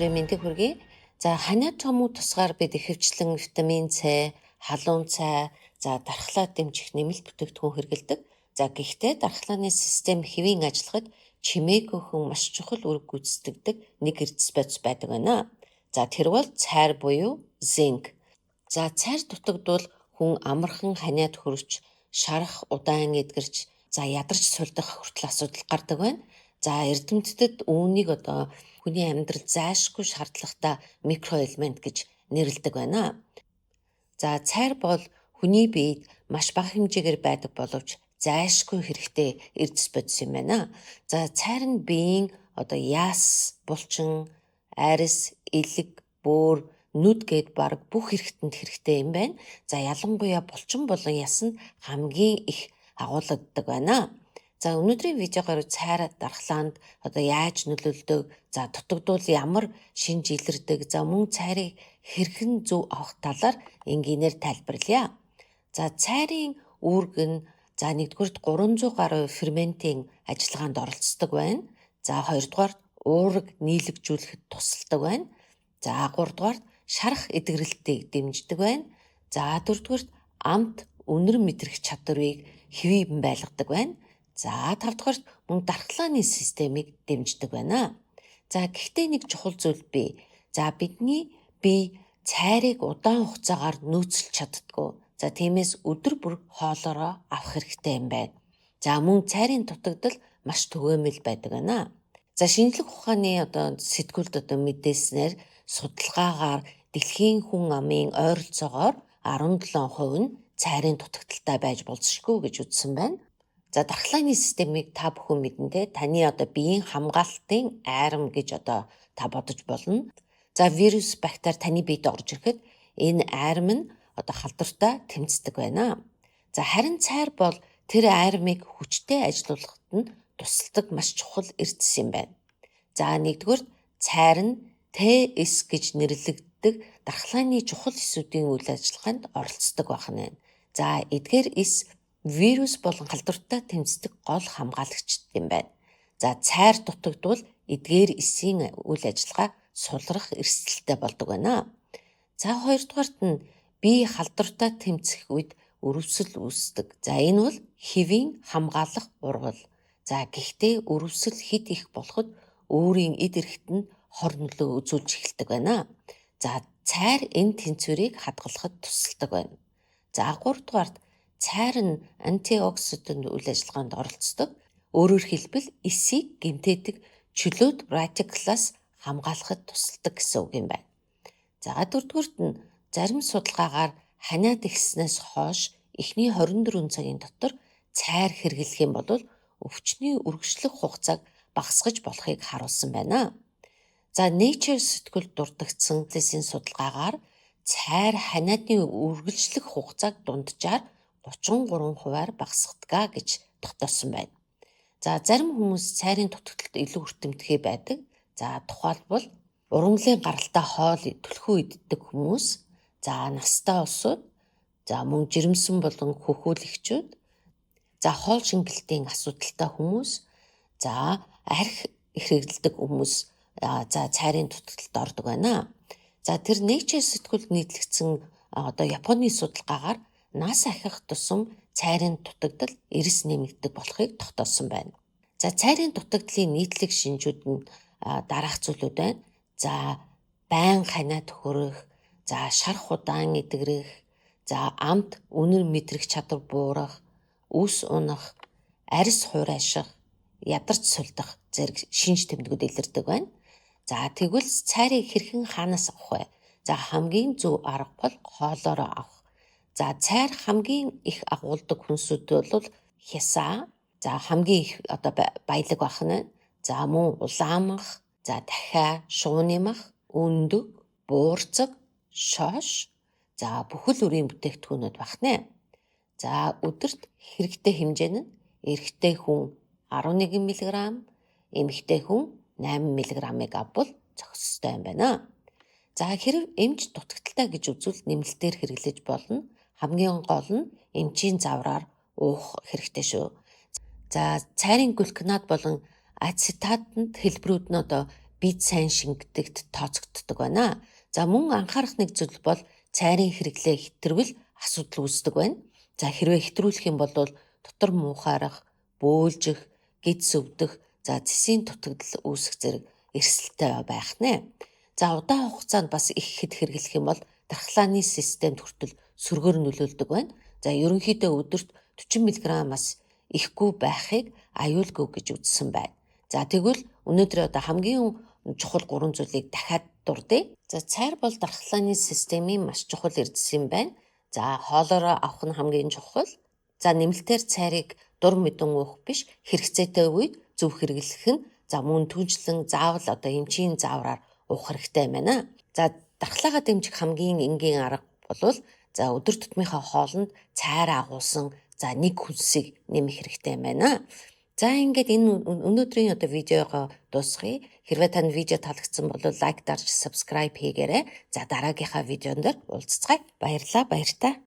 өдрийн мэндийг хүргэе. За ханиад томуу тусгаар бид ихэвчлэн витамин С, халуун цай, дархлаа дэмжих нэмэлт бүтээгдэхүүн хэрэглэдэг. За гэхдээ дархлааны систем хэвийн ажиллахад чимээг өгөн маш чухал үүрэг гүйцэтгэдэг нэг эрдэс бодис байдаг байна. За тэр бол цайр буюу зинк. За цайр дутагдвал хүн амархан ханиад хүрч, шарах удаан эдгэрч, ядарч сулдах хүртэл асуудал гардаг байна. За эрдэмтэд үүнийг хүний амьдрал зайлшгүй шаардлагатай микроэлемент гэж нэрлэдэг байна. За цайр бол хүний биед маш бага хэмжээгээр байдаг боловч зайлшгүй хэрэгтэй эрдэс бодис юм байна. За цайр нь биеийн яс, булчин, арис, элэг, бөөр, нүд гээд баг бүх хэрэгтэнд хэрэгтэй юм байна. За ялангуяа булчин болон яс нь хамгийн их агуулдаг байна. За өнөөдрийн видеогоор цайр дархлаанд яаж нөлөөлдөг, дутагдвал ямар шинж илэрдэг, мөн цайрыг хэрхэн зөв авах талаар энгийнээр тайлбарлая. За цайрын үүрэг нь нэгдүгürt 300 гаруй ферментийн ажиллагаанд оролцдог байна. За хоёрдугаар уурэг нийлэгжүүлэхэд тусалдаг байна. За гуравдугаар шарах эдгэрэлтийг дэмждэг байна. За дөрөвдүгээр амт үнэр мэдрэх чадварыг хэвийн байлгадаг байна. За тавдугаар мөн дархлааны системийг дэмждэг байна. За гэхдээ нэг чухал зүйл бий. Бидний бие цайрыг удаан хугацаагаар нөөцлөж чаддаггүй. Тиймээс өдөр бүр хоолоороо авах хэрэгтэй юм байна. Мөн цайрын дутагдал маш түгээмэл байдаг байна. Шинжлэх ухааны сэтгүүлд мэдээснээр судалгаагаар дэлхийн хүн амын ойролцоогоор 17% нь цайрын дутагдaltaй байж болзошгүй гэж үзсэн байна. Дархлааны системийг та бүхэн мэднэ. Таны биеийн хамгаалтын айрам гэж та бодож болно. Вирус, бактери таны биед орж ирэхэд энэ айрам нь халдвартай тэмцдэг байна. Харин цайр бол тэр айрамыг хүчтэй ажилуулахад нь тусалдаг маш чухал эрдэс юм байна. Нэгдүгээр цайр нь ТС гэж нэрлэгддэг дархлааны чухал эсүүдийн үйл ажиллагаанд оролцдог байна. Эдгээр эс вирус болон халдвартай тэмцдэг гол хамгаалагчд юм байна. Цайр дутагдвал эдгээр эсийн үйл ажиллагаа сулрах эрсдэлтэй болдог байна. Хоёрдугаарт нь бие халдвартай тэмцэх үед өрөвсөл үүсдэг. Энэ бол хэвийн хамгаалах ургал. Гэхдээ өрөвсөл хэд их болоход өөрийн эд эрхт нь хор нөлөө үзүүлж эхэлдэг байна. Цайр энэ тэнцвэрийг хадгалахад тусалдаг байна. Гуравдугаарт цайр нь антиоксидант үйл ажиллагаанд оролцдог. Өөрөөр хэлбэл эсийг гэмтээдэг чөлөөт радикалаас хамгаалахад тусалдаг гэсэн үг юм байна. Дөрөвдүгээрт нь зарим судалгаагаар ханиад ихснээс хойш эхний 24 цагийн дотор цайр хэрэглэх юм бол өвчний үргэлжлэх хугацааг багасгаж болохыг харуулсан байна. Nature сэтгүүлд дурддагдсан судалгаагаар цайр ханиадны үргэлжлэх хугацааг дунджаар 33% багасгадаг гэж тогтоосон байна. Зарим хүмүүс цайрын дутагдлалд илүү өртөмтгэй байдаг. Тухайлбал ургамлын гаралтай хоол түлхүү иддэг хүмүүс, настай улсууд, мөн жирэмсэн болон хөхүүлэгчүүд, хоол шингэлтийн асуудалтай хүмүүс, арх хэрэглэдэг хүмүүс цайрын дутагдлалд ордог байна. Тэр Nature сэтгүүлд нийтлэгдсэн Японы судалгаагаар нас ахих тусам цайрын дутагдал эрс нэмэгдэх болохыг тогтоосон байна. Цайрын дутагдлын нийтлэг шинжүүд нь дараах зүйлүүд байна. Байн ханиад хүрэх, шарах удаан эдгэрэх, амт үнэр мэдрэх чадвар буурах, үс унах, арис хуурайших, ядарч сулдах зэрэг шинж тэмдгүүд илэрдэг байна. Тэгвэл цайрыг хэрхэн хаанаас авах вэ? Хамгийн зөв арга бол хоолоороо авах. Цайр хамгийн их агуулдаг хүнсүүд бол хясаа, хамгийн их баялаг байна. Мөн улаамах, дахиа шууны мах, өндөг, буурцаг, шоош, бүхэл үрийн бүтээгдэхүүнүүд байна. Өдөрт хэрэгтэй хэмжээ нь эрэгтэй хүн 11 мг, эмэгтэй хүн 8 мг-ыг авбал зохистой юм байна. Хэрв эмч дутагдaltaй гэж үзвэл нэмэлтээр хэрэглэж болно. Хамгийн гол нь эмчийн завраар уух хэрэгтэй шүү. Цайрын глюконат болон ацетатанд хэлбэрүүд нь бид сайн шингдэгт тооцогддог байна. За мөн анхаарах нэг зүйл бол цайрын хэрэглээ хэтэрвэл асуудал үүсдэг байна. За хэрвээ хэтрүүлэх юм бол дотор муухайрах, бөөлжих, гид сүвдэх, за цэсийн дутагдал үүсэх зэрэг эрсдэлтэй байх нэ. За удаан хугацаанд бас их хэд хэрэглэх юм бол дархлааны системд хүртэл сөргөөр нөлөөлдөг байна. За ерөнхийдөө өдөрт 40 мг-аас ихгүй байхыг аюулгүй гэж үзсэн байна. За тэгвэл өнөөдөр хамгийн чухал 3 зүйлийг дахиад дурдъя. За цайр бол дархлааны системийн маш чухал эрдэс юм байна. За хоолоороо авах нь хамгийн чухал. За нэмэлтээр цайрыг дур мэдэн уух биш, хэрэгцээтэй үед зөв хэрэглэх нь за мөн түнчлэн заавал эмчийн заавраар уух хэрэгтэй байна. За дархлаагаа дэмжих хамгийн энгийн арга бол за өдөр тутмынхаа хоолнд цайр агуулсан за нэг хүнсийг нэмэх хэрэгтэй байна. За ингээд энэ өнөөдрийн видеогоо дуусгая. Хэрвээ танд видео таалагдсан бол лайк дарж subscribe хийгээрэй. За дараагийнхаа видеон дээр уулзцгаая. Баярлалаа, баяртай.